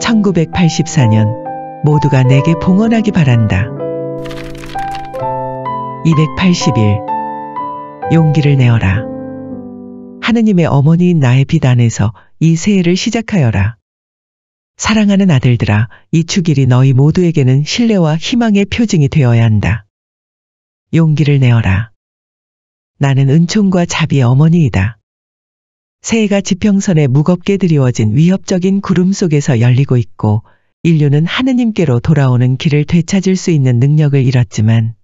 1984년 모두가 내게 봉헌하기 바란다. 281. 용기를 내어라. 하느님의 어머니인 나의 빛 안에서 이 새해를 시작하여라. 사랑하는 아들들아, 이 축일이 너희 모두에게는 신뢰와 희망의 표징이 되어야 한다. 용기를 내어라. 나는 은총과 자비의 어머니이다. 새해가 지평선에 무겁게 드리워진 위협적인 구름 속에서 열리고 있고 인류는 하느님께로 돌아오는 길을 되찾을 수 있는 능력을 잃었지만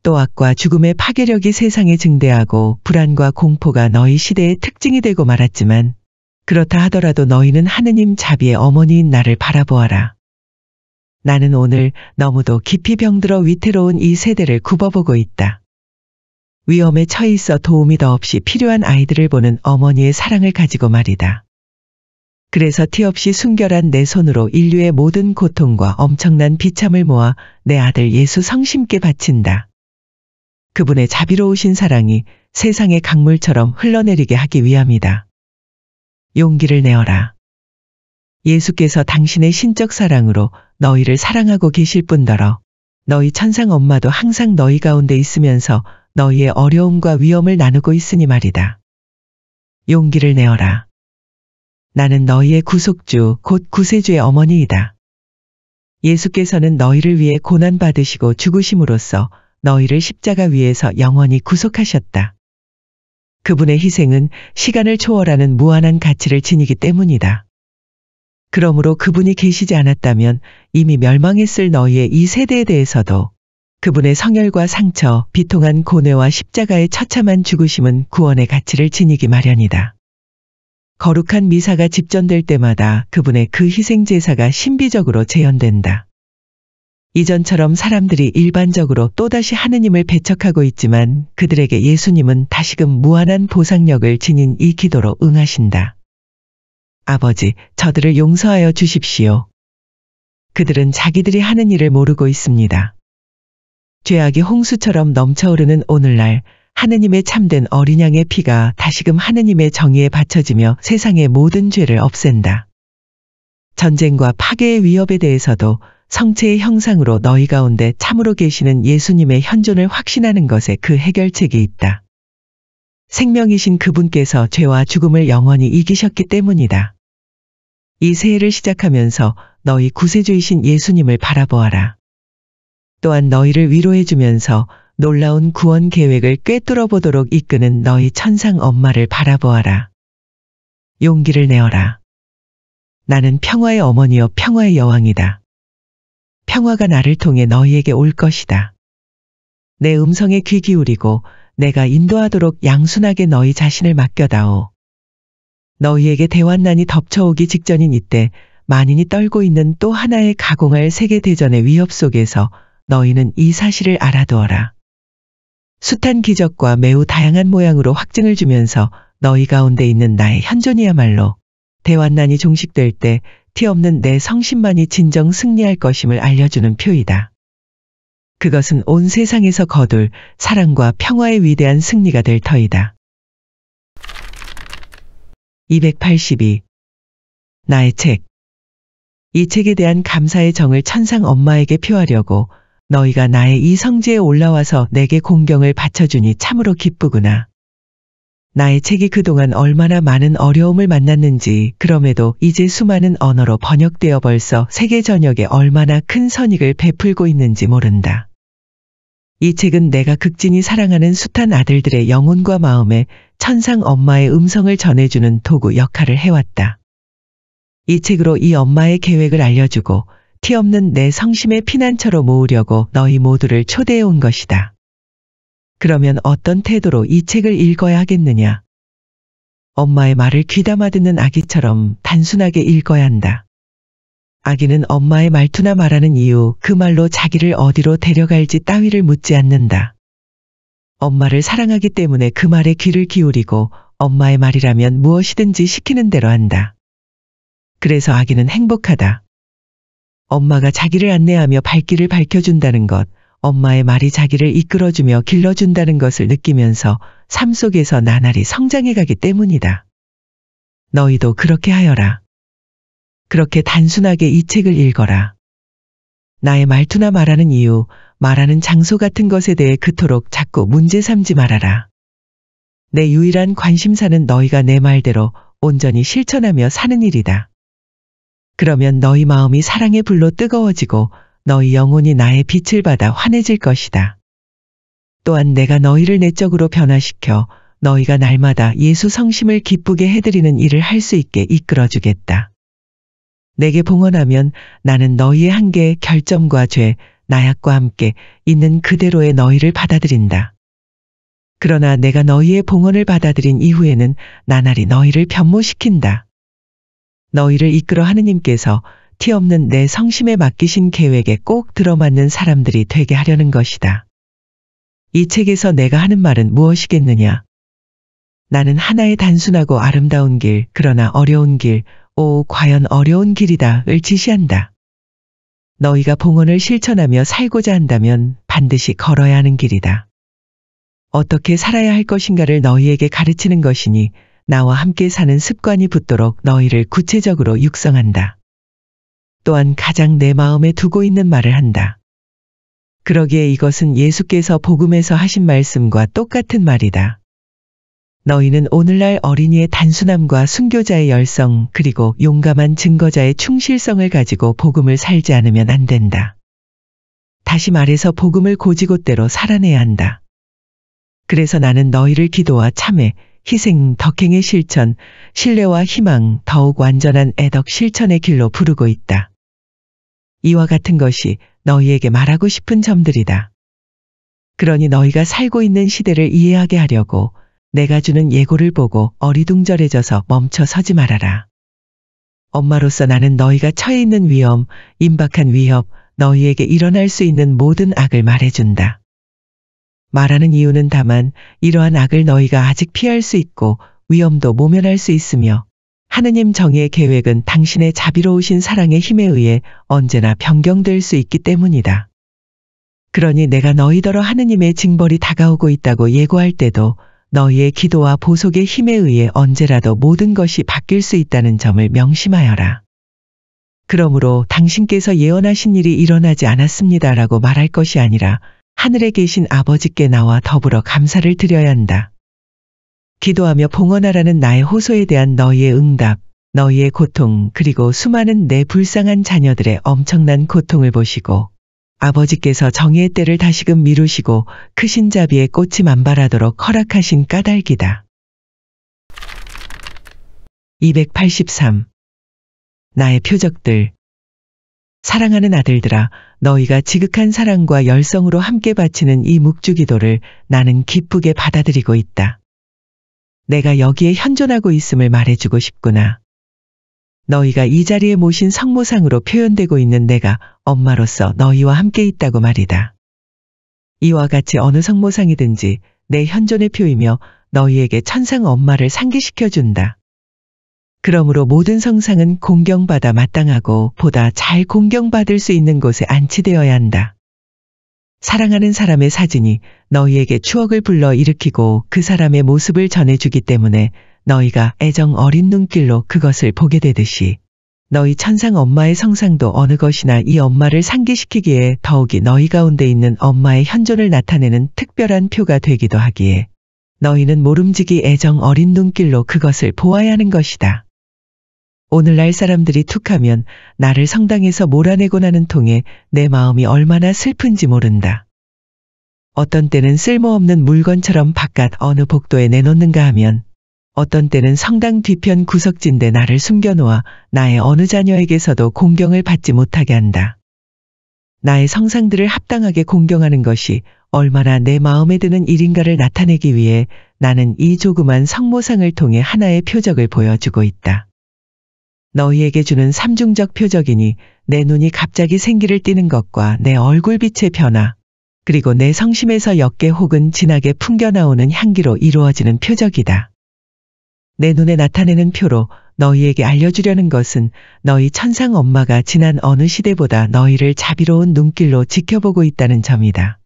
또 악과 죽음의 파괴력이 세상에 증대하고 불안과 공포가 너희 시대의 특징이 되고 말았지만 그렇다 하더라도 너희는 하느님 자비의 어머니인 나를 바라보아라. 나는 오늘 너무도 깊이 병들어 위태로운 이 세대를 굽어보고 있다. 위험에 처해 있어 도움이 더없이 필요한 아이들을 보는 어머니의 사랑을 가지고 말이다. 그래서 티 없이 순결한 내 손으로 인류의 모든 고통과 엄청난 비참을 모아 내 아들 예수 성심께 바친다. 그분의 자비로우신 사랑이 세상의 강물처럼 흘러내리게 하기 위함이다. 용기를 내어라. 예수께서 당신의 신적 사랑으로 너희를 사랑하고 계실 뿐더러 너희 천상 엄마도 항상 너희 가운데 있으면서 너희의 어려움과 위험을 나누고 있으니 말이다. 용기를 내어라. 나는 너희의 구속주 곧 구세주의 어머니이다. 예수께서는 너희를 위해 고난받으시고 죽으심으로써 너희를 십자가 위에서 영원히 구속하셨다. 그분의 희생은 시간을 초월하는 무한한 가치를 지니기 때문이다. 그러므로 그분이 계시지 않았다면 이미 멸망했을 너희의 이 세대에 대해서도 그분의 성혈과 상처, 비통한 고뇌와 십자가의 처참한 죽으심은 구원의 가치를 지니기 마련이다. 거룩한 미사가 집전될 때마다 그분의 그 희생 제사가 신비적으로 재현된다. 이전처럼 사람들이 일반적으로 또다시 하느님을 배척하고 있지만 그들에게 예수님은 다시금 무한한 보상력을 지닌 이 기도로 응하신다. 아버지, 저들을 용서하여 주십시오. 그들은 자기들이 하는 일을 모르고 있습니다. 죄악이 홍수처럼 넘쳐흐르는 오늘날 하느님의 참된 어린 양의 피가 다시금 하느님의 정의에 바쳐지며 세상의 모든 죄를 없앤다. 전쟁과 파괴의 위협에 대해서도 성체의 형상으로 너희 가운데 참으로 계시는 예수님의 현존을 확신하는 것에 그 해결책이 있다. 생명이신 그분께서 죄와 죽음을 영원히 이기셨기 때문이다. 이 새해를 시작하면서 너희 구세주이신 예수님을 바라보아라. 또한 너희를 위로해주면서 놀라운 구원 계획을 꿰뚫어 보도록 이끄는 너희 천상 엄마를 바라보아라. 용기를 내어라. 나는 평화의 어머니여 평화의 여왕이다. 평화가 나를 통해 너희에게 올 것이다. 내 음성에 귀 기울이고 내가 인도하도록 양순하게 너희 자신을 맡겨다오. 너희에게 대환난이 덮쳐오기 직전인 이때 만인이 떨고 있는 또 하나의 가공할 세계대전의 위협 속에서 너희는 이 사실을 알아두어라. 숱한 기적과 매우 다양한 모양으로 확증을 주면서 너희 가운데 있는 나의 현존이야말로 대환난이 종식될 때 티 없는 내 성심만이 진정 승리할 것임을 알려주는 표이다. 그것은 온 세상에서 거둘 사랑과 평화의 위대한 승리가 될 터이다. 282. 나의 책. 이 책에 대한 감사의 정을 천상 엄마에게 표하려고 너희가 나의 이 성지에 올라와서 내게 공경을 바쳐주니 참으로 기쁘구나. 나의 책이 그동안 얼마나 많은 어려움을 만났는지, 그럼에도 이제 수많은 언어로 번역되어 벌써 세계 전역에 얼마나 큰 선익을 베풀고 있는지 모른다. 이 책은 내가 극진히 사랑하는 숱한 아들들의 영혼과 마음에 천상 엄마의 음성을 전해주는 도구 역할을 해왔다. 이 책으로 이 엄마의 계획을 알려주고 티 없는 내 성심의 피난처로 모으려고 너희 모두를 초대해 온 것이다. 그러면 어떤 태도로 이 책을 읽어야 하겠느냐? 엄마의 말을 귀담아 듣는 아기처럼 단순하게 읽어야 한다. 아기는 엄마의 말투나 말하는 이유, 그 말로 자기를 어디로 데려갈지 따위를 묻지 않는다. 엄마를 사랑하기 때문에 그 말에 귀를 기울이고 엄마의 말이라면 무엇이든지 시키는 대로 한다. 그래서 아기는 행복하다. 엄마가 자기를 안내하며 발길을 밝혀준다는 것, 엄마의 말이 자기를 이끌어주며 길러준다는 것을 느끼면서 삶 속에서 나날이 성장해가기 때문이다. 너희도 그렇게 하여라. 그렇게 단순하게 이 책을 읽어라. 나의 말투나 말하는 이유, 말하는 장소 같은 것에 대해 그토록 자꾸 문제 삼지 말아라. 내 유일한 관심사는 너희가 내 말대로 온전히 실천하며 사는 일이다. 그러면 너희 마음이 사랑의 불로 뜨거워지고 너희 영혼이 나의 빛을 받아 환해질 것이다. 또한 내가 너희를 내적으로 변화시켜 너희가 날마다 예수 성심을 기쁘게 해드리는 일을 할 수 있게 이끌어주겠다. 내게 봉헌하면 나는 너희의 한계, 결점과 죄, 나약과 함께 있는 그대로의 너희를 받아들인다. 그러나 내가 너희의 봉헌을 받아들인 이후에는 나날이 너희를 변모시킨다. 너희를 이끌어 하느님께서 티 없는 내 성심에 맡기신 계획에 꼭 들어맞는 사람들이 되게 하려는 것이다. 이 책에서 내가 하는 말은 무엇이겠느냐? 나는 하나의 단순하고 아름다운 길, 그러나 어려운 길, 과연 어려운 길이다를 지시한다. 너희가 봉헌을 실천하며 살고자 한다면 반드시 걸어야 하는 길이다. 어떻게 살아야 할 것인가를 너희에게 가르치는 것이니 나와 함께 사는 습관이 붙도록 너희를 구체적으로 육성한다. 또한 가장 내 마음에 두고 있는 말을 한다. 그러기에 이것은 예수께서 복음에서 하신 말씀과 똑같은 말이다. 너희는 오늘날 어린이의 단순함과 순교자의 열성 그리고 용감한 증거자의 충실성을 가지고 복음을 살지 않으면 안 된다. 다시 말해서 복음을 곧이곧대로 살아내야 한다. 그래서 나는 너희를 기도와 참회, 희생, 덕행의 실천, 신뢰와 희망, 더욱 완전한 애덕 실천의 길로 부르고 있다. 이와 같은 것이 너희에게 말하고 싶은 점들이다. 그러니 너희가 살고 있는 시대를 이해하게 하려고 내가 주는 예고를 보고 어리둥절해져서 멈춰 서지 말아라. 엄마로서 나는 너희가 처해 있는 위험, 임박한 위협, 너희에게 일어날 수 있는 모든 악을 말해준다. 말하는 이유는 다만 이러한 악을 너희가 아직 피할 수 있고 위험도 모면할 수 있으며 하느님 정의의 계획은 당신의 자비로우신 사랑의 힘에 의해 언제나 변경될 수 있기 때문이다. 그러니 내가 너희더러 하느님의 징벌이 다가오고 있다고 예고할 때도 너희의 기도와 보속의 힘에 의해 언제라도 모든 것이 바뀔 수 있다는 점을 명심하여라. 그러므로 당신께서 예언하신 일이 일어나지 않았습니다라고 말할 것이 아니라 하늘에 계신 아버지께 나와 더불어 감사를 드려야 한다. 기도하며 봉헌하라는 나의 호소에 대한 너희의 응답, 너희의 고통 그리고 수많은 내 불쌍한 자녀들의 엄청난 고통을 보시고 아버지께서 정의의 때를 다시금 미루시고 크신 자비의 꽃이 만발하도록 허락하신 까닭이다. 283. 나의 표적들. 사랑하는 아들들아, 너희가 지극한 사랑과 열성으로 함께 바치는 이 묵주기도를 나는 기쁘게 받아들이고 있다. 내가 여기에 현존하고 있음을 말해주고 싶구나. 너희가 이 자리에 모신 성모상으로 표현되고 있는 내가 엄마로서 너희와 함께 있다고 말이다. 이와 같이 어느 성모상이든지 내 현존의 표이며 너희에게 천상 엄마를 상기시켜준다. 그러므로 모든 성상은 공경받아 마땅하고 보다 잘 공경받을 수 있는 곳에 안치되어야 한다. 사랑하는 사람의 사진이 너희에게 추억을 불러 일으키고 그 사람의 모습을 전해주기 때문에 너희가 애정 어린 눈길로 그것을 보게 되듯이 너희 천상 엄마의 성상도 어느 것이나 이 엄마를 상기시키기에 더욱이 너희 가운데 있는 엄마의 현존을 나타내는 특별한 표가 되기도 하기에 너희는 모름지기 애정 어린 눈길로 그것을 보아야 하는 것이다. 오늘날 사람들이 툭하면 나를 성당에서 몰아내고 나는 통에 내 마음이 얼마나 슬픈지 모른다. 어떤 때는 쓸모없는 물건처럼 바깥 어느 복도에 내놓는가 하면 어떤 때는 성당 뒤편 구석진데 나를 숨겨놓아 나의 어느 자녀에게서도 공경을 받지 못하게 한다. 나의 성상들을 합당하게 공경하는 것이 얼마나 내 마음에 드는 일인가를 나타내기 위해 나는 이 조그만 성모상을 통해 하나의 표적을 보여주고 있다. 너희에게 주는 삼중적 표적이니 내 눈이 갑자기 생기를 띠는 것과 내 얼굴빛의 변화, 그리고 내 성심에서 옅게 혹은 진하게 풍겨나오는 향기로 이루어지는 표적이다. 내 눈에 나타내는 표로 너희에게 알려주려는 것은 너희 천상 엄마가 지난 어느 시대보다 너희를 자비로운 눈길로 지켜보고 있다는 점이다.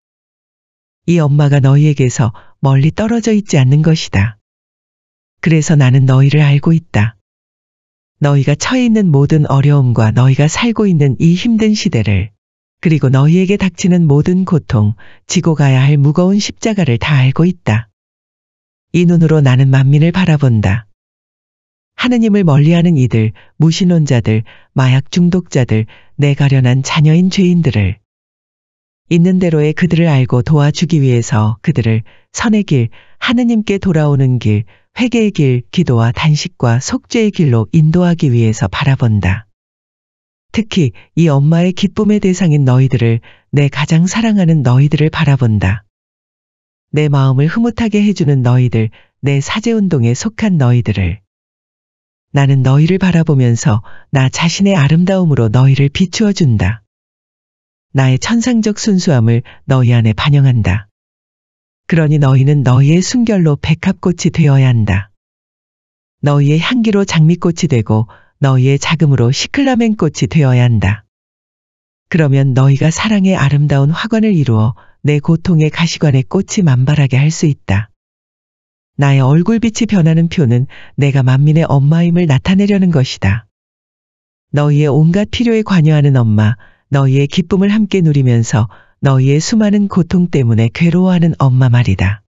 이 엄마가 너희에게서 멀리 떨어져 있지 않는 것이다. 그래서 나는 너희를 알고 있다. 너희가 처해 있는 모든 어려움과 너희가 살고 있는 이 힘든 시대를, 그리고 너희에게 닥치는 모든 고통, 지고 가야 할 무거운 십자가를 다 알고 있다. 이 눈으로 나는 만민을 바라본다. 하느님을 멀리하는 이들, 무신론자들, 마약 중독자들, 내 가련한 자녀인 죄인들을 있는 대로의 그들을 알고 도와주기 위해서 그들을 선의 길, 하느님께 돌아오는 길, 회개의 길, 기도와 단식과 속죄의 길로 인도하기 위해서 바라본다. 특히 이 엄마의 기쁨의 대상인 너희들을, 내 가장 사랑하는 너희들을 바라본다. 내 마음을 흐뭇하게 해주는 너희들, 내 사제운동에 속한 너희들을. 나는 너희를 바라보면서 나 자신의 아름다움으로 너희를 비추어 준다. 나의 천상적 순수함을 너희 안에 반영한다. 그러니 너희는 너희의 순결로 백합꽃이 되어야 한다. 너희의 향기로 장미꽃이 되고 너희의 자금으로 시클라멘꽃이 되어야 한다. 그러면 너희가 사랑의 아름다운 화관을 이루어 내 고통의 가시관에 꽃이 만발하게 할 수 있다. 나의 얼굴빛이 변하는 표는 내가 만민의 엄마임을 나타내려는 것이다. 너희의 온갖 필요에 관여하는 엄마, 너희의 기쁨을 함께 누리면서 너희의 수많은 고통 때문에 괴로워하는 엄마 말이다.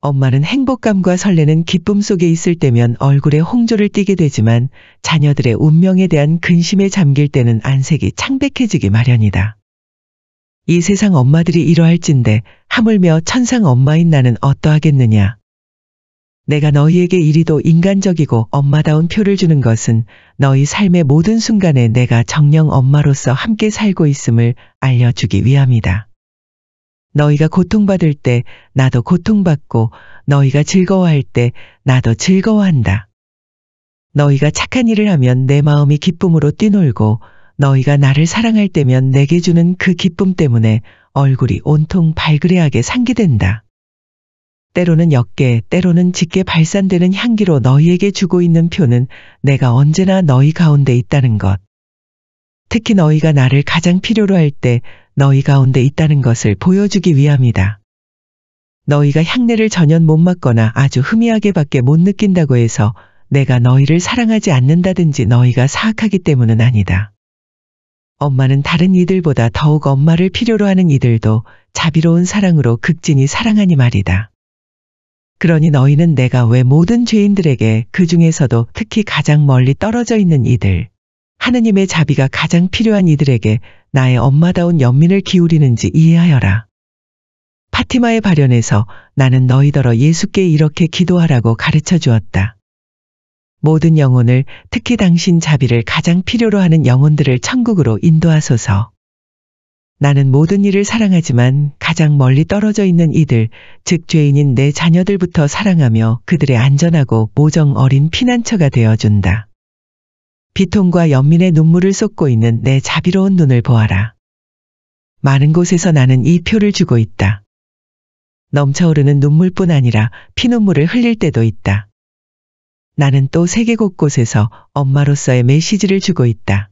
엄마는 행복감과 설레는 기쁨 속에 있을 때면 얼굴에 홍조를 띠게 되지만 자녀들의 운명에 대한 근심에 잠길 때는 안색이 창백해지기 마련이다. 이 세상 엄마들이 이러할진대 하물며 천상 엄마인 나는 어떠하겠느냐. 내가 너희에게 이리도 인간적이고 엄마다운 표를 주는 것은 너희 삶의 모든 순간에 내가 정령 엄마로서 함께 살고 있음을 알려주기 위함이다. 너희가 고통받을 때 나도 고통받고 너희가 즐거워할 때 나도 즐거워한다. 너희가 착한 일을 하면 내 마음이 기쁨으로 뛰놀고 너희가 나를 사랑할 때면 내게 주는 그 기쁨 때문에 얼굴이 온통 발그레하게 상기된다. 때로는 옅게, 때로는 짙게 발산되는 향기로 너희에게 주고 있는 표는 내가 언제나 너희 가운데 있다는 것. 특히 너희가 나를 가장 필요로 할 때 너희 가운데 있다는 것을 보여주기 위함이다. 너희가 향내를 전혀 못 맡거나 아주 희미하게밖에 못 느낀다고 해서 내가 너희를 사랑하지 않는다든지 너희가 사악하기 때문은 아니다. 엄마는 다른 이들보다 더욱 엄마를 필요로 하는 이들도 자비로운 사랑으로 극진히 사랑하니 말이다. 그러니 너희는 내가 왜 모든 죄인들에게 그 중에서도 특히 가장 멀리 떨어져 있는 이들, 하느님의 자비가 가장 필요한 이들에게 나의 엄마다운 연민을 기울이는지 이해하여라. 파티마의 발현에서 나는 너희더러 예수께 이렇게 기도하라고 가르쳐 주었다. 모든 영혼을, 특히 당신 자비를 가장 필요로 하는 영혼들을 천국으로 인도하소서. 나는 모든 이를 사랑하지만 가장 멀리 떨어져 있는 이들, 즉 죄인인 내 자녀들부터 사랑하며 그들의 안전하고 모정 어린 피난처가 되어준다. 비통과 연민의 눈물을 쏟고 있는 내 자비로운 눈을 보아라. 많은 곳에서 나는 이 표를 주고 있다. 넘쳐오르는 눈물뿐 아니라 피눈물을 흘릴 때도 있다. 나는 또 세계 곳곳에서 엄마로서의 메시지를 주고 있다.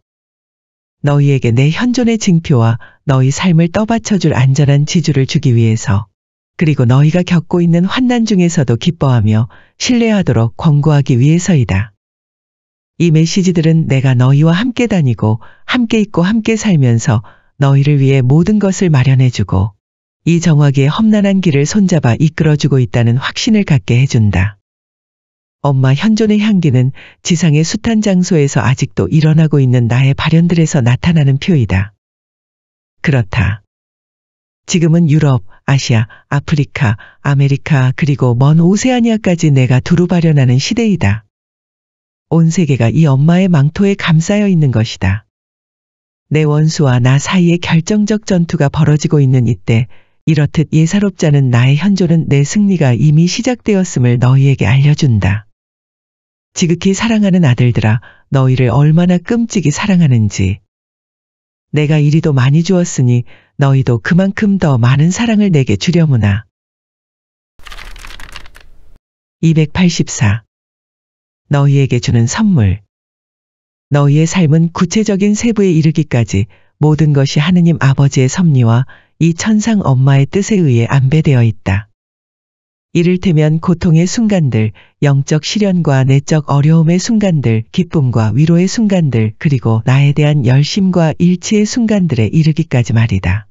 너희에게 내 현존의 징표와 너희 삶을 떠받쳐줄 안전한 지주를 주기 위해서, 그리고 너희가 겪고 있는 환난 중에서도 기뻐하며 신뢰하도록 권고하기 위해서이다. 이 메시지들은 내가 너희와 함께 다니고 함께 있고 함께 살면서 너희를 위해 모든 것을 마련해주고 이 정화기의 험난한 길을 손잡아 이끌어주고 있다는 확신을 갖게 해준다. 엄마 현존의 향기는 지상의 숱한 장소에서 아직도 일어나고 있는 나의 발현들에서 나타나는 표이다. 그렇다. 지금은 유럽, 아시아, 아프리카, 아메리카 그리고 먼 오세아니아까지 내가 두루 발현하는 시대이다. 온 세계가 이 엄마의 망토에 감싸여 있는 것이다. 내 원수와 나 사이에 결정적 전투가 벌어지고 있는 이때 이렇듯 예사롭지 않은 나의 현존은 내 승리가 이미 시작되었음을 너희에게 알려준다. 지극히 사랑하는 아들들아, 너희를 얼마나 끔찍이 사랑하는지. 내가 이리도 많이 주었으니 너희도 그만큼 더 많은 사랑을 내게 주려무나. 284. 너희에게 주는 선물. 너희의 삶은 구체적인 세부에 이르기까지 모든 것이 하느님 아버지의 섭리와 이 천상 엄마의 뜻에 의해 안배되어 있다. 이를테면 고통의 순간들, 영적 시련과 내적 어려움의 순간들, 기쁨과 위로의 순간들, 그리고 나에 대한 열심과 일치의 순간들에 이르기까지 말이다.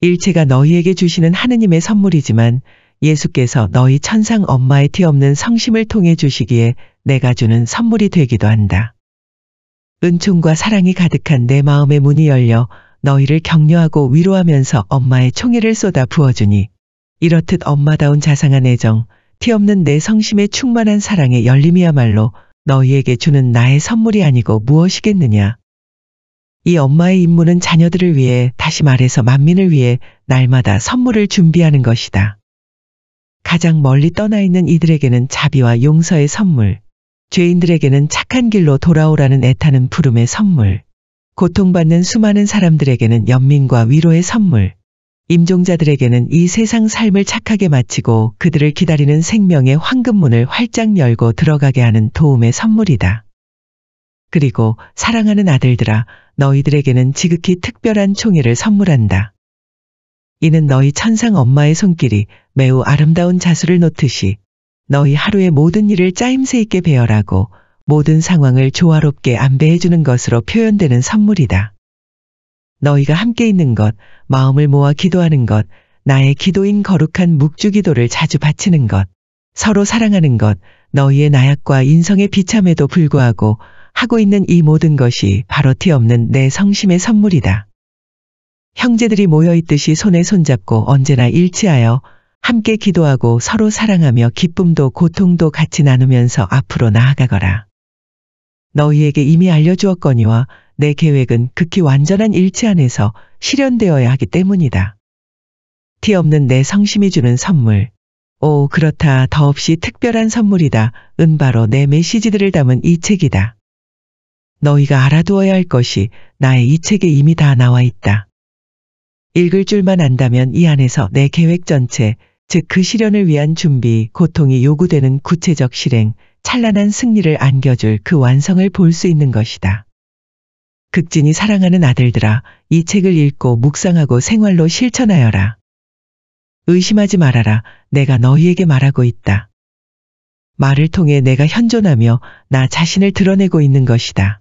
일체가 너희에게 주시는 하느님의 선물이지만 예수께서 너희 천상 엄마의 티 없는 성심을 통해 주시기에 내가 주는 선물이 되기도 한다. 은총과 사랑이 가득한 내 마음의 문이 열려 너희를 격려하고 위로하면서 엄마의 총애를 쏟아 부어주니 이렇듯 엄마다운 자상한 애정, 티 없는 내 성심에 충만한 사랑의 열림이야말로 너희에게 주는 나의 선물이 아니고 무엇이겠느냐. 이 엄마의 임무는 자녀들을 위해, 다시 말해서 만민을 위해 날마다 선물을 준비하는 것이다. 가장 멀리 떠나 있는 이들에게는 자비와 용서의 선물, 죄인들에게는 착한 길로 돌아오라는 애타는 부름의 선물, 고통받는 수많은 사람들에게는 연민과 위로의 선물, 임종자들에게는 이 세상 삶을 착하게 마치고 그들을 기다리는 생명의 황금문을 활짝 열고 들어가게 하는 도움의 선물이다. 그리고 사랑하는 아들들아, 너희들에게는 지극히 특별한 총애를 선물한다. 이는 너희 천상 엄마의 손길이 매우 아름다운 자수를 놓듯이 너희 하루의 모든 일을 짜임새 있게 배열하고 모든 상황을 조화롭게 안배해주는 것으로 표현되는 선물이다. 너희가 함께 있는 것, 마음을 모아 기도하는 것, 나의 기도인 거룩한 묵주기도를 자주 바치는 것, 서로 사랑하는 것, 너희의 나약과 인성의 비참에도 불구하고 하고 있는 이 모든 것이 바로 티 없는 내 성심의 선물이다. 형제들이 모여있듯이 손에 손잡고 언제나 일치하여 함께 기도하고 서로 사랑하며 기쁨도 고통도 같이 나누면서 앞으로 나아가거라. 너희에게 이미 알려주었거니와 내 계획은 극히 완전한 일치 안에서 실현되어야 하기 때문이다. 티 없는 내 성심이 주는 선물. 오, 그렇다. 더없이 특별한 선물이다. 바로 내 메시지들을 담은 이 책이다. 너희가 알아두어야 할 것이 나의 이 책에 이미 다 나와 있다. 읽을 줄만 안다면 이 안에서 내 계획 전체, 즉 그 실현을 위한 준비, 고통이 요구되는 구체적 실행, 찬란한 승리를 안겨줄 그 완성을 볼 수 있는 것이다. 극진히 사랑하는 아들들아, 이 책을 읽고 묵상하고 생활로 실천하여라. 의심하지 말아라. 내가 너희에게 말하고 있다. 말을 통해 내가 현존하며 나 자신을 드러내고 있는 것이다.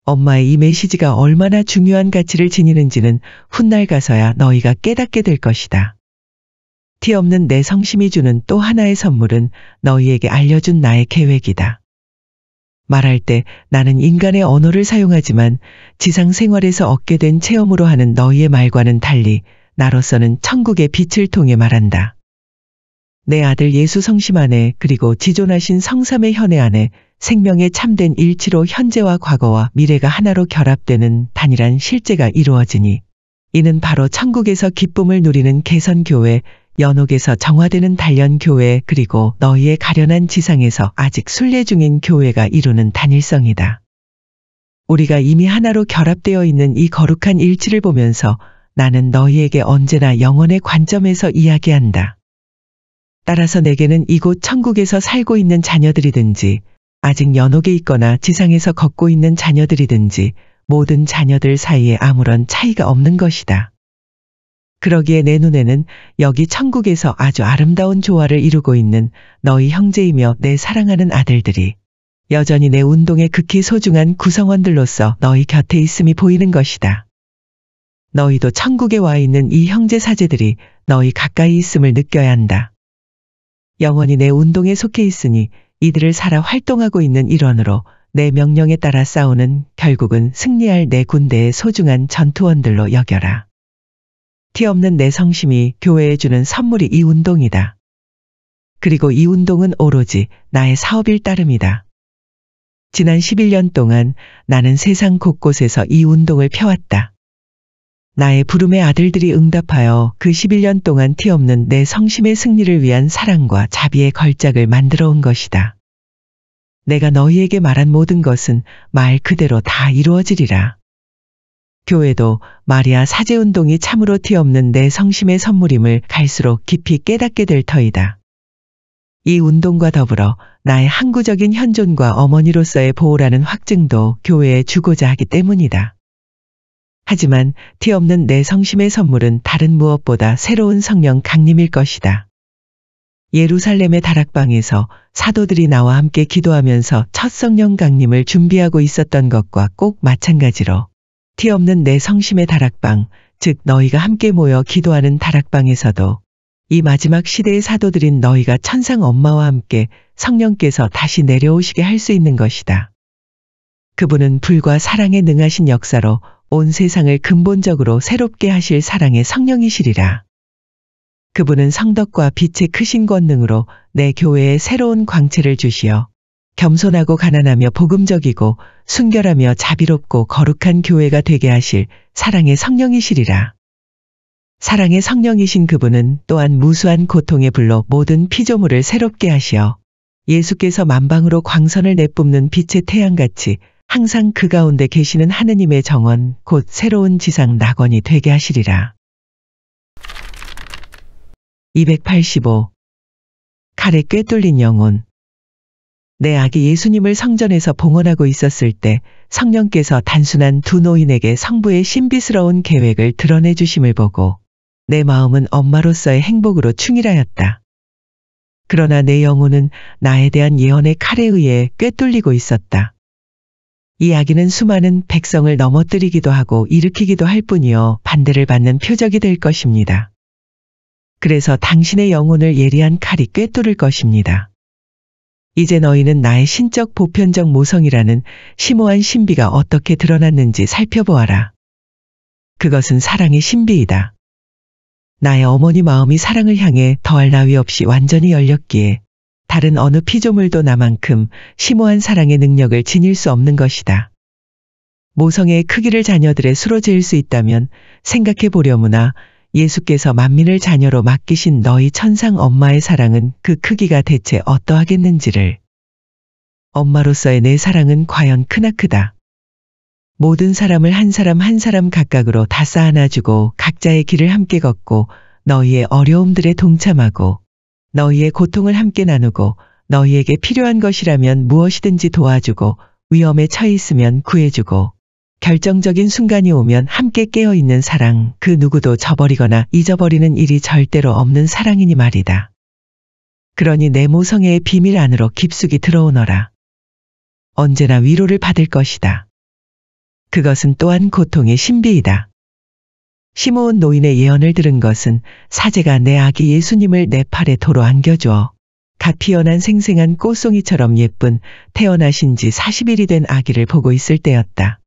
엄마의 이 메시지가 얼마나 중요한 가치를 지니는지는 훗날 가서야 너희가 깨닫게 될 것이다. 티 없는 내 성심이 주는 또 하나의 선물은 너희에게 알려준 나의 계획이다. 말할 때 나는 인간의 언어를 사용하지만 지상 생활에서 얻게 된 체험으로 하는 너희의 말과는 달리 나로서는 천국의 빛을 통해 말한다. 내 아들 예수 성심 안에, 그리고 지존하신 성삼의 현해 안에 생명의 참된 일치로 현재와 과거와 미래가 하나로 결합되는 단일한 실제가 이루어지니 이는 바로 천국에서 기쁨을 누리는 개선교회, 연옥에서 정화되는 단련교회, 그리고 너희의 가련한 지상에서 아직 순례 중인 교회가 이루는 단일성이다. 우리가 이미 하나로 결합되어 있는 이 거룩한 일치를 보면서 나는 너희에게 언제나 영혼의 관점에서 이야기한다. 따라서 내게는 이곳 천국에서 살고 있는 자녀들이든지 아직 연옥에 있거나 지상에서 걷고 있는 자녀들이든지 모든 자녀들 사이에 아무런 차이가 없는 것이다. 그러기에 내 눈에는 여기 천국에서 아주 아름다운 조화를 이루고 있는 너희 형제이며 내 사랑하는 아들들이 여전히 내 운동의 극히 소중한 구성원들로서 너희 곁에 있음이 보이는 것이다. 너희도 천국에 와 있는 이 형제 사제들이 너희 가까이 있음을 느껴야 한다. 영원히 내 운동에 속해 있으니 이들을 살아 활동하고 있는 일원으로 내 명령에 따라 싸우는, 결국은 승리할 내 군대의 소중한 전투원들로 여겨라. 티 없는 내 성심이 교회에 주는 선물이 이 운동이다. 그리고 이 운동은 오로지 나의 사업일 따름이다. 지난 11년 동안 나는 세상 곳곳에서 이 운동을 펴왔다. 나의 부름의 아들들이 응답하여 그 11년 동안 티 없는 내 성심의 승리를 위한 사랑과 자비의 걸작을 만들어 온 것이다. 내가 너희에게 말한 모든 것은 말 그대로 다 이루어지리라. 교회도 마리아 사제운동이 참으로 티 없는 내 성심의 선물임을 갈수록 깊이 깨닫게 될 터이다. 이 운동과 더불어 나의 항구적인 현존과 어머니로서의 보호라는 확증도 교회에 주고자 하기 때문이다. 하지만 티 없는 내 성심의 선물은 다른 무엇보다 새로운 성령 강림일 것이다. 예루살렘의 다락방에서 사도들이 나와 함께 기도하면서 첫 성령 강림을 준비하고 있었던 것과 꼭 마찬가지로 티 없는 내 성심의 다락방, 즉 너희가 함께 모여 기도하는 다락방에서도 이 마지막 시대의 사도들인 너희가 천상 엄마와 함께 성령께서 다시 내려오시게 할 수 있는 것이다. 그분은 불과 사랑에 능하신 역사로 온 세상을 근본적으로 새롭게 하실 사랑의 성령이시리라. 그분은 성덕과 빛의 크신 권능으로 내 교회에 새로운 광채를 주시어 겸손하고 가난하며 복음적이고 순결하며 자비롭고 거룩한 교회가 되게 하실 사랑의 성령이시리라. 사랑의 성령이신 그분은 또한 무수한 고통의 불로 모든 피조물을 새롭게 하시어 예수께서 만방으로 광선을 내뿜는 빛의 태양같이 항상 그 가운데 계시는 하느님의 정원 곧 새로운 지상 낙원이 되게 하시리라. 285. 칼에 꿰뚫린 영혼. 내 아기 예수님을 성전에서 봉헌하고 있었을 때 성령께서 단순한 두 노인에게 성부의 신비스러운 계획을 드러내 주심을 보고 내 마음은 엄마로서의 행복으로 충일하였다. 그러나 내 영혼은 나에 대한 예언의 칼에 의해 꿰뚫리고 있었다. 이 아기는 수많은 백성을 넘어뜨리기도 하고 일으키기도 할 뿐이요 반대를 받는 표적이 될 것입니다. 그래서 당신의 영혼을 예리한 칼이 꿰뚫을 것입니다. 이제 너희는 나의 신적 보편적 모성이라는 심오한 신비가 어떻게 드러났는지 살펴보아라. 그것은 사랑의 신비이다. 나의 어머니 마음이 사랑을 향해 더할 나위 없이 완전히 열렸기에 다른 어느 피조물도 나만큼 심오한 사랑의 능력을 지닐 수 없는 것이다. 모성의 크기를 자녀들의 수로 재일 수 있다면 생각해 보려무나 예수께서 만민을 자녀로 맡기신 너희 천상 엄마의 사랑은 그 크기가 대체 어떠하겠는지를. 엄마로서의 내 사랑은 과연 크나크다. 모든 사람을 한 사람 한 사람 각각으로 다 쌓아놔주고 각자의 길을 함께 걷고 너희의 어려움들에 동참하고 너희의 고통을 함께 나누고 너희에게 필요한 것이라면 무엇이든지 도와주고 위험에 처해 있으면 구해주고 결정적인 순간이 오면 함께 깨어있는 사랑, 그 누구도 저버리거나 잊어버리는 일이 절대로 없는 사랑이니 말이다. 그러니 내 모성애의 비밀 안으로 깊숙이 들어오너라. 언제나 위로를 받을 것이다. 그것은 또한 고통의 신비이다. 시므온 노인의 예언을 들은 것은 사제가 내 아기 예수님을 내 팔에 도로 안겨주어 갓 피어난 생생한 꽃송이처럼 예쁜 태어나신 지 40일이 된 아기를 보고 있을 때였다.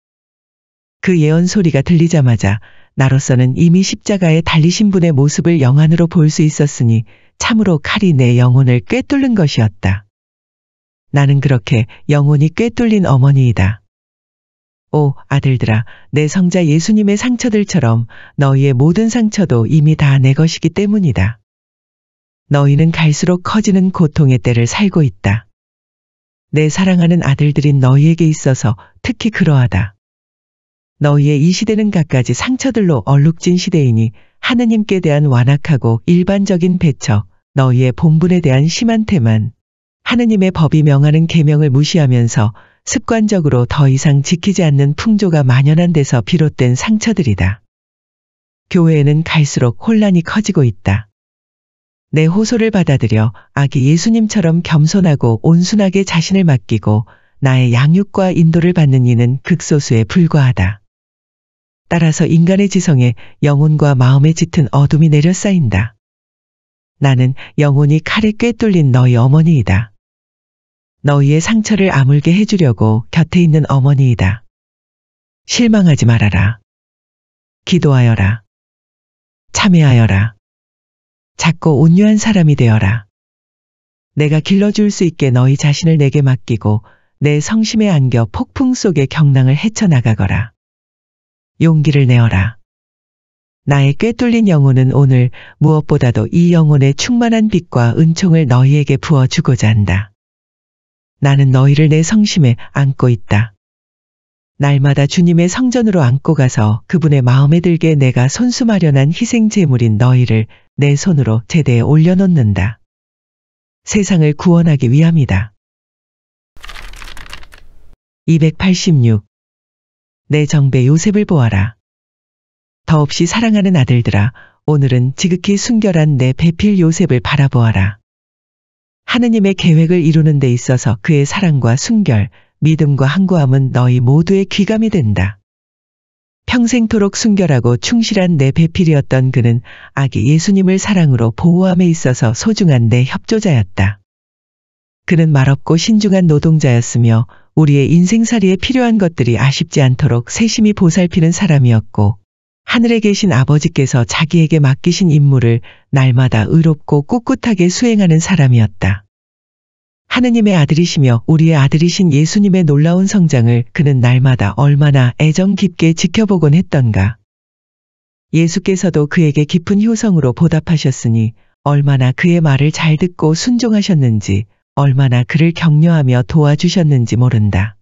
그 예언 소리가 들리자마자 나로서는 이미 십자가에 달리신 분의 모습을 영안으로 볼 수 있었으니 참으로 칼이 내 영혼을 꿰뚫는 것이었다. 나는 그렇게 영혼이 꿰뚫린 어머니이다. 오 아들들아, 내 성자 예수님의 상처들처럼 너희의 모든 상처도 이미 다 내 것이기 때문이다. 너희는 갈수록 커지는 고통의 때를 살고 있다. 내 사랑하는 아들들인 너희에게 있어서 특히 그러하다. 너희의 이 시대는 갖가지 상처들로 얼룩진 시대이니 하느님께 대한 완악하고 일반적인 배척, 너희의 본분에 대한 심한 태만, 하느님의 법이 명하는 계명을 무시하면서 습관적으로 더 이상 지키지 않는 풍조가 만연한 데서 비롯된 상처들이다. 교회에는 갈수록 혼란이 커지고 있다. 내 호소를 받아들여 아기 예수님처럼 겸손하고 온순하게 자신을 맡기고 나의 양육과 인도를 받는 이는 극소수에 불과하다. 따라서 인간의 지성에 영혼과 마음에 짙은 어둠이 내려 쌓인다. 나는 영혼이 칼에 꿰뚫린 너희 어머니이다. 너희의 상처를 아물게 해주려고 곁에 있는 어머니이다. 실망하지 말아라. 기도하여라. 참회하여라. 작고 온유한 사람이 되어라. 내가 길러줄 수 있게 너희 자신을 내게 맡기고 내 성심에 안겨 폭풍 속의 경랑을 헤쳐나가거라. 용기를 내어라. 나의 꿰뚫린 영혼은 오늘 무엇보다도 이 영혼의 충만한 빛과 은총을 너희에게 부어주고자 한다. 나는 너희를 내 성심에 안고 있다. 날마다 주님의 성전으로 안고 가서 그분의 마음에 들게 내가 손수 마련한 희생 제물인 너희를 내 손으로 제대에 올려놓는다. 세상을 구원하기 위함이다. 286. 내 정배 요셉을 보아라. 더없이 사랑하는 아들들아, 오늘은 지극히 순결한 내 배필 요셉을 바라보아라. 하느님의 계획을 이루는 데 있어서 그의 사랑과 순결, 믿음과 항구함은 너희 모두의 귀감이 된다. 평생토록 순결하고 충실한 내 배필이었던 그는 아기 예수님을 사랑으로 보호함에 있어서 소중한 내 협조자였다. 그는 말없고 신중한 노동자였으며 우리의 인생살이에 필요한 것들이 아쉽지 않도록 세심히 보살피는 사람이었고, 하늘에 계신 아버지께서 자기에게 맡기신 임무를 날마다 의롭고 꿋꿋하게 수행하는 사람이었다. 하느님의 아들이시며 우리의 아들이신 예수님의 놀라운 성장을 그는 날마다 얼마나 애정 깊게 지켜보곤 했던가. 예수께서도 그에게 깊은 효성으로 보답하셨으니 얼마나 그의 말을 잘 듣고 순종하셨는지, 얼마나 그를 격려하며 도와주셨는지 모른다.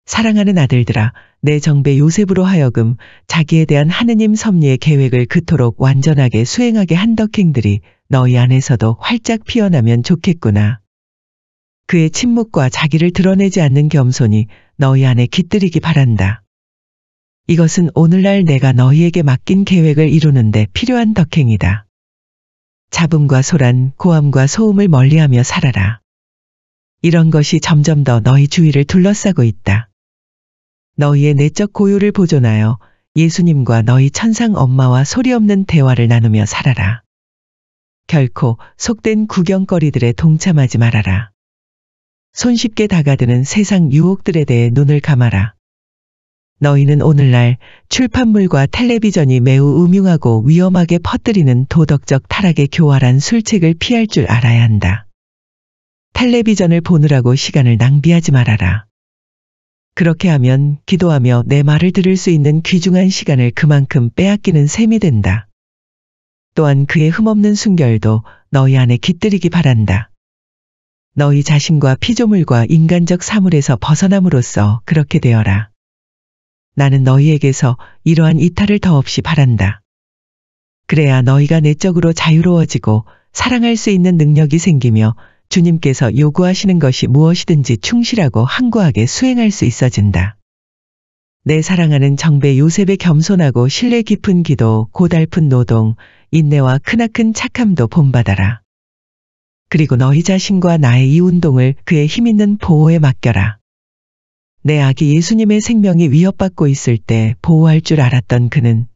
사랑하는 아들들아, 내 정배 요셉으로 하여금 자기에 대한 하느님 섭리의 계획을 그토록 완전하게 수행하게 한 덕행들이 너희 안에서도 활짝 피어나면 좋겠구나. 그의 침묵과 자기를 드러내지 않는 겸손이 너희 안에 깃들이기 바란다. 이것은 오늘날 내가 너희에게 맡긴 계획을 이루는데 필요한 덕행이다. 잡음과 소란, 고함과 소음을 멀리하며 살아라. 이런 것이 점점 더 너희 주위를 둘러싸고 있다. 너희의 내적 고요를 보존하여 예수님과 너희 천상 엄마와 소리 없는 대화를 나누며 살아라. 결코 속된 구경거리들에 동참하지 말아라. 손쉽게 다가드는 세상 유혹들에 대해 눈을 감아라. 너희는 오늘날 출판물과 텔레비전이 매우 음흉하고 위험하게 퍼뜨리는 도덕적 타락의 교활한 술책을 피할 줄 알아야 한다. 텔레비전을 보느라고 시간을 낭비하지 말아라. 그렇게 하면 기도하며 내 말을 들을 수 있는 귀중한 시간을 그만큼 빼앗기는 셈이 된다. 또한 그의 흠없는 순결도 너희 안에 깃들이기 바란다. 너희 자신과 피조물과 인간적 사물에서 벗어남으로써 그렇게 되어라. 나는 너희에게서 이러한 이탈을 더없이 바란다. 그래야 너희가 내적으로 자유로워지고 사랑할 수 있는 능력이 생기며 주님께서 요구하시는 것이 무엇이든지 충실하고 항구하게 수행할 수 있어진다. 내 사랑하는 정배 요셉의 겸손하고 신뢰 깊은 기도, 고달픈 노동, 인내와 크나큰 착함도 본받아라. 그리고 너희 자신과 나의 이 운동을 그의 힘있는 보호에 맡겨라. 내 아기 예수님의 생명이 위협받고 있을 때 보호할 줄 알았던 그는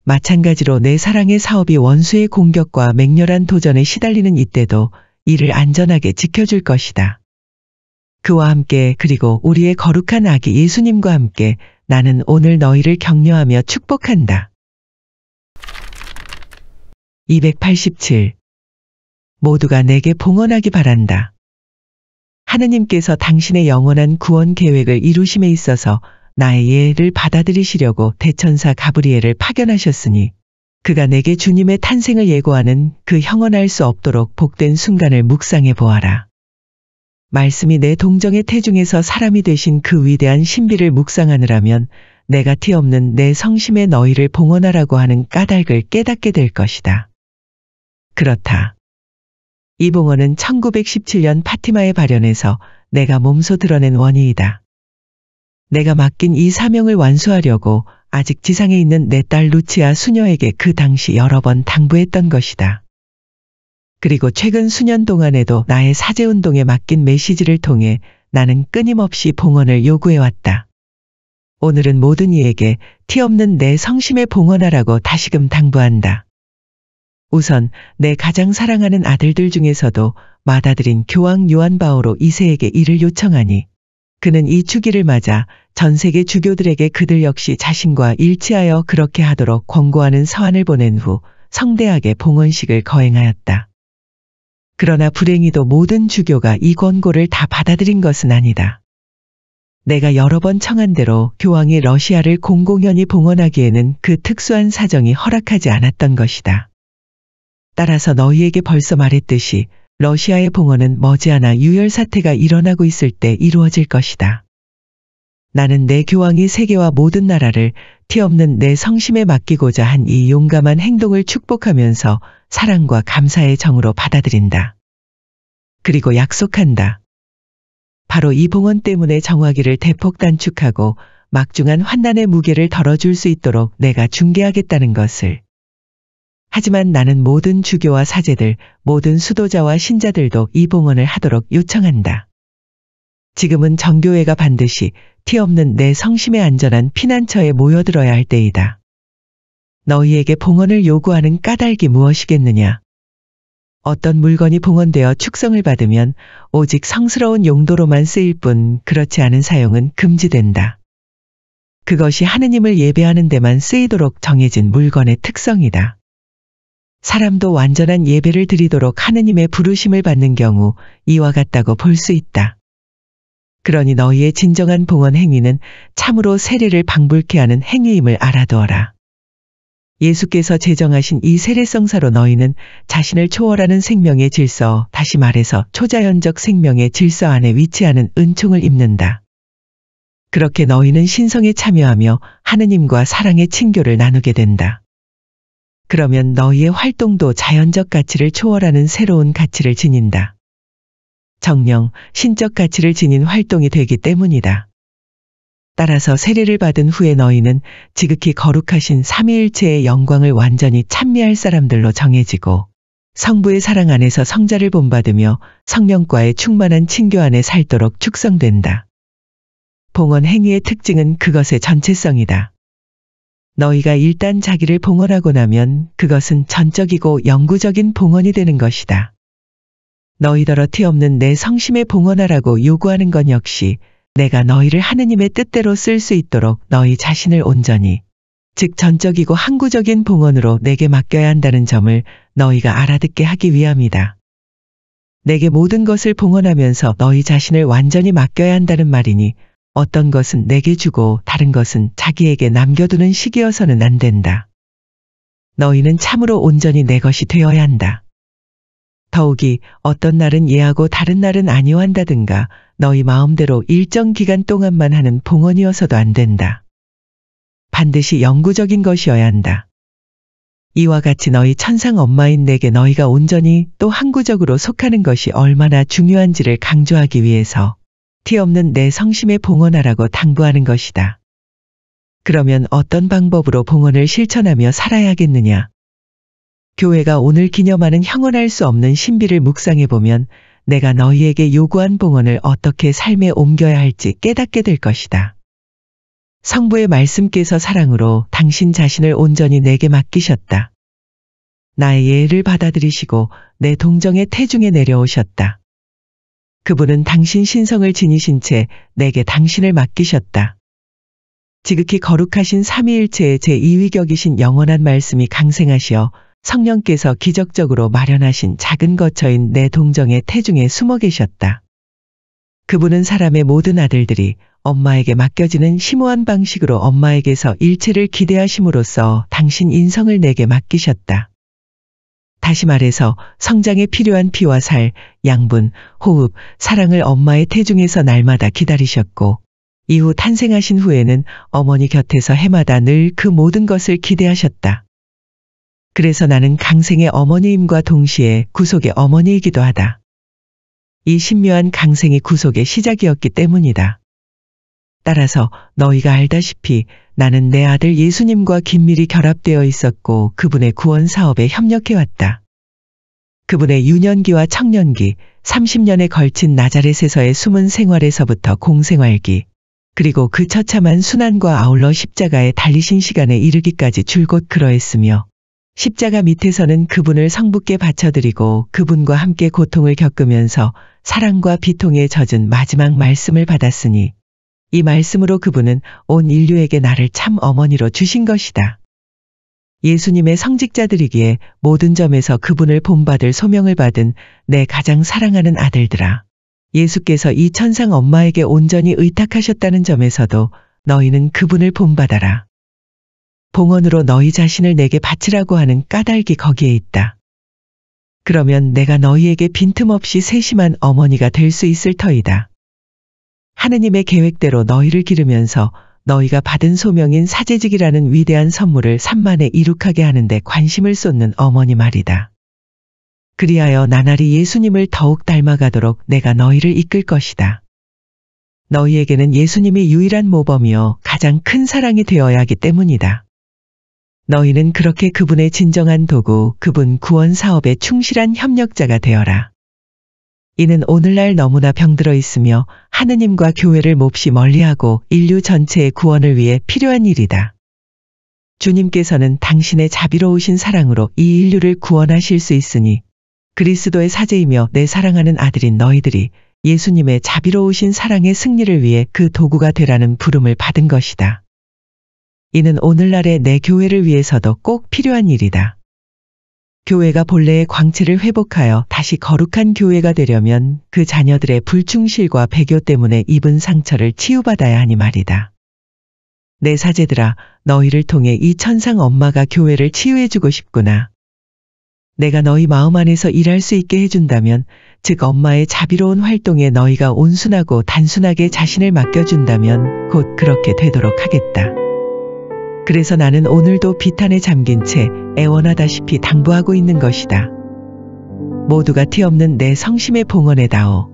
마찬가지로 내 사랑의 사업이 원수의 공격과 맹렬한 도전에 시달리는 이때도 이를 안전하게 지켜줄 것이다. 그와 함께 그리고 우리의 거룩한 아기 예수님과 함께 나는 오늘 너희를 격려하며 축복한다. 287. 모두가 내게 봉헌하기 바란다. 하느님께서 당신의 영원한 구원 계획을 이루심에 있어서 나의 예를 받아들이시려고 대천사 가브리엘을 파견하셨으니 그가 내게 주님의 탄생을 예고하는 그 형언할 수 없도록 복된 순간을 묵상해 보아라. 말씀이 내 동정의 태중에서 사람이 되신 그 위대한 신비를 묵상하느라면 내가 티없는 내 성심에 너희를 봉헌하라고 하는 까닭을 깨닫게 될 것이다. 그렇다. 이 봉헌은 1917년 파티마의 발현에서 내가 몸소 드러낸 원의이다. 내가 맡긴 이 사명을 완수하려고 아직 지상에 있는 내 딸 루치아 수녀에게 그 당시 여러 번 당부했던 것이다. 그리고 최근 수년 동안에도 나의 사제운동에 맡긴 메시지를 통해 나는 끊임없이 봉헌을 요구해왔다. 오늘은 모든 이에게 티없는 내 성심에 봉헌하라고 다시금 당부한다. 우선 내 가장 사랑하는 아들들 중에서도 맏아들인 교황 요한 바오로 2세에게 이를 요청하니 그는 이 주기를 맞아 전 세계 주교들에게 그들 역시 자신과 일치하여 그렇게 하도록 권고하는 서한을 보낸 후 성대하게 봉헌식을 거행하였다. 그러나 불행히도 모든 주교가 이 권고를 다 받아들인 것은 아니다. 내가 여러 번 청한 대로 교황이 러시아를 공공연히 봉헌하기에는 그 특수한 사정이 허락하지 않았던 것이다. 따라서 너희에게 벌써 말했듯이 러시아의 봉헌은 머지않아 유혈 사태가 일어나고 있을 때 이루어질 것이다. 나는 내 교황이 세계와 모든 나라를 티없는 내 성심에 맡기고자 한 이 용감한 행동을 축복하면서 사랑과 감사의 정으로 받아들인다. 그리고 약속한다. 바로 이 봉헌 때문에 정화기를 대폭 단축하고 막중한 환난의 무게를 덜어줄 수 있도록 내가 중개하겠다는 것을. 하지만 나는 모든 주교와 사제들, 모든 수도자와 신자들도 이 봉헌을 하도록 요청한다. 지금은 정교회가 반드시 티 없는 내 성심의 안전한 피난처에 모여들어야 할 때이다. 너희에게 봉헌을 요구하는 까닭이 무엇이겠느냐? 어떤 물건이 봉헌되어 축성을 받으면 오직 성스러운 용도로만 쓰일 뿐 그렇지 않은 사용은 금지된다. 그것이 하느님을 예배하는 데만 쓰이도록 정해진 물건의 특성이다. 사람도 완전한 예배를 드리도록 하느님의 부르심을 받는 경우 이와 같다고 볼 수 있다. 그러니 너희의 진정한 봉헌 행위는 참으로 세례를 방불케 하는 행위임을 알아두어라. 예수께서 제정하신 이 세례성사로 너희는 자신을 초월하는 생명의 질서, 다시 말해서 초자연적 생명의 질서 안에 위치하는 은총을 입는다. 그렇게 너희는 신성에 참여하며 하느님과 사랑의 친교를 나누게 된다. 그러면 너희의 활동도 자연적 가치를 초월하는 새로운 가치를 지닌다. 정령, 신적 가치를 지닌 활동이 되기 때문이다. 따라서 세례를 받은 후에 너희는 지극히 거룩하신 삼위일체의 영광을 완전히 찬미할 사람들로 정해지고 성부의 사랑 안에서 성자를 본받으며 성령과의 충만한 친교 안에 살도록 축성된다. 봉헌 행위의 특징은 그것의 전체성이다. 너희가 일단 자기를 봉헌하고 나면 그것은 전적이고 영구적인 봉헌이 되는 것이다. 너희더러 티 없는 내 성심에 봉헌하라고 요구하는 건 역시 내가 너희를 하느님의 뜻대로 쓸 수 있도록 너희 자신을 온전히, 즉 전적이고 항구적인 봉헌으로 내게 맡겨야 한다는 점을 너희가 알아듣게 하기 위함이다. 내게 모든 것을 봉헌하면서 너희 자신을 완전히 맡겨야 한다는 말이니 어떤 것은 내게 주고 다른 것은 자기에게 남겨두는 식이어서는 안 된다. 너희는 참으로 온전히 내 것이 되어야 한다. 더욱이 어떤 날은 예하고 다른 날은 아니오한다든가 너희 마음대로 일정 기간 동안만 하는 봉헌이어서도 안 된다. 반드시 영구적인 것이어야 한다. 이와 같이 너희 천상 엄마인 내게 너희가 온전히 또 항구적으로 속하는 것이 얼마나 중요한지를 강조하기 위해서 티 없는 내 성심에 봉헌하라고 당부하는 것이다. 그러면 어떤 방법으로 봉헌을 실천하며 살아야겠느냐? 교회가 오늘 기념하는 형언할 수 없는 신비를 묵상해보면 내가 너희에게 요구한 봉헌을 어떻게 삶에 옮겨야 할지 깨닫게 될 것이다. 성부의 말씀께서 사랑으로 당신 자신을 온전히 내게 맡기셨다. 나의 예를 받아들이시고 내 동정의 태중에 내려오셨다. 그분은 당신 신성을 지니신 채 내게 당신을 맡기셨다. 지극히 거룩하신 삼위일체의 제2위격이신 영원한 말씀이 강생하시어 성령께서 기적적으로 마련하신 작은 거처인 내 동정의 태중에 숨어 계셨다. 그분은 사람의 모든 아들들이 엄마에게 맡겨지는 심오한 방식으로 엄마에게서 일체를 기대하심으로써 당신 인성을 내게 맡기셨다. 다시 말해서 성장에 필요한 피와 살, 양분, 호흡, 사랑을 엄마의 태중에서 날마다 기다리셨고 이후 탄생하신 후에는 어머니 곁에서 해마다 늘 그 모든 것을 기대하셨다. 그래서 나는 강생의 어머니임과 동시에 구속의 어머니이기도 하다. 이 신묘한 강생이 구속의 시작이었기 때문이다. 따라서 너희가 알다시피 나는 내 아들 예수님과 긴밀히 결합되어 있었고 그분의 구원 사업에 협력해왔다. 그분의 유년기와 청년기, 30년에 걸친 나자렛에서의 숨은 생활에서부터 공생활기, 그리고 그 처참한 순환과 아울러 십자가에 달리신 시간에 이르기까지 줄곧 그러했으며 십자가 밑에서는 그분을 성부께 바쳐드리고 그분과 함께 고통을 겪으면서 사랑과 비통에 젖은 마지막 말씀을 받았으니 이 말씀으로 그분은 온 인류에게 나를 참 어머니로 주신 것이다. 예수님의 성직자들이기에 모든 점에서 그분을 본받을 소명을 받은 내 가장 사랑하는 아들들아. 예수께서 이 천상 엄마에게 온전히 의탁하셨다는 점에서도 너희는 그분을 본받아라. 봉헌으로 너희 자신을 내게 바치라고 하는 까닭이 거기에 있다. 그러면 내가 너희에게 빈틈없이 세심한 어머니가 될 수 있을 터이다. 하느님의 계획대로 너희를 기르면서 너희가 받은 소명인 사제직이라는 위대한 선물을 산만에 이룩하게 하는데 관심을 쏟는 어머니 말이다. 그리하여 나날이 예수님을 더욱 닮아가도록 내가 너희를 이끌 것이다. 너희에게는 예수님이 유일한 모범이요 가장 큰 사랑이 되어야 하기 때문이다. 너희는 그렇게 그분의 진정한 도구, 그분 구원 사업에 충실한 협력자가 되어라. 이는 오늘날 너무나 병들어 있으며 하느님과 교회를 몹시 멀리하고 인류 전체의 구원을 위해 필요한 일이다. 주님께서는 당신의 자비로우신 사랑으로 이 인류를 구원하실 수 있으니 그리스도의 사제이며 내 사랑하는 아들인 너희들이 예수님의 자비로우신 사랑의 승리를 위해 그 도구가 되라는 부름을 받은 것이다. 이는 오늘날의 내 교회를 위해서도 꼭 필요한 일이다. 교회가 본래의 광채를 회복하여 다시 거룩한 교회가 되려면 그 자녀들의 불충실과 배교 때문에 입은 상처를 치유받아야 하니 말이다. 내 사제들아, 너희를 통해 이 천상 엄마가 교회를 치유해주고 싶구나. 내가 너희 마음 안에서 일할 수 있게 해준다면, 즉 엄마의 자비로운 활동에 너희가 온순하고 단순하게 자신을 맡겨준다면 곧 그렇게 되도록 하겠다. 그래서 나는 오늘도 비탄에 잠긴 채 애원하다시피 당부하고 있는 것이다. 모두가 티 없는 내 성심의 봉헌에 다오.